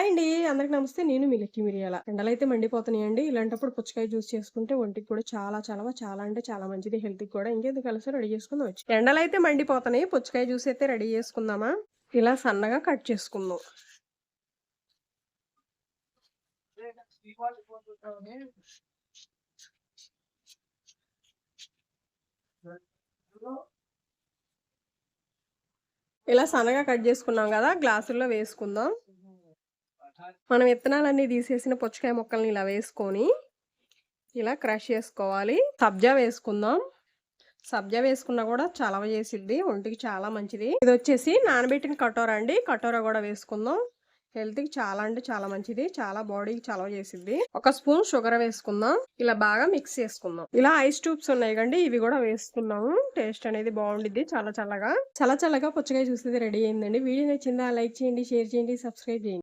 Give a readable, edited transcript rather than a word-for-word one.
Hi అండి. అందరికి నమస్తే. నేను మీ లక్కీ మిరియాల. ఎండలైతే మండిపోతున్నాయండి. ఇలాంటప్పుడు పుచ్చకాయ జ్యూస్ చేసుకుంటే ఒంటికి కూడా చాలా అంటే చాలా మంచిది. హెల్త్‌కి కూడా. ఇంకెందుకు ఆలస్యం రెడీ చేసుకుందాం వచ్చి. ఎండలైతే మండిపోతున్నాయి. పుచ్చకాయ జ్యూస్ అయితే రెడీ చేసుకుందామా? ఇలా సన్నగా కట్ చేసుకుందాం. ఇలా సన్నగా కట్ చేసుకున్నాం కదా, గ్లాసుల్లో వేసుకుందాం. మనం విత్తనాలన్నీ తీసేసిన పుచ్చకాయ ముక్కల్ని ఇలా వేసుకొని ఇలా క్రష్ చేసుకోవాలి. సబ్జా వేసుకుందాం. సబ్జా వేసుకున్నా కూడా చలవ చేసిద్ది, ఒంటికి చాలా మంచిది. ఇది వచ్చేసి నానబెట్టిన కటోరా అండి. కటోరా కూడా వేసుకుందాం. హెల్త్‌కి చాలా అంటే చాలా మంచిది. చాలా బాడీకి చలవ చేసిద్ది. ఒక స్పూన్ షుగర్ వేసుకుందాం. ఇలా బాగా మిక్స్ చేసుకుందాం. ఇలా ఐస్ ట్యూబ్స్ ఉన్నాయి కండి, ఇవి కూడా వేసుకున్నాము. టేస్ట్ అనేది బాగుండిద్ది. చల్లగా పుచ్చకాయ జ్యూస్ అయితే రెడీ అయిందండి. వీడియో నచ్చిందా? లైక్ చేయండి, షేర్ చేయండి, సబ్స్క్రైబ్ చేయండి.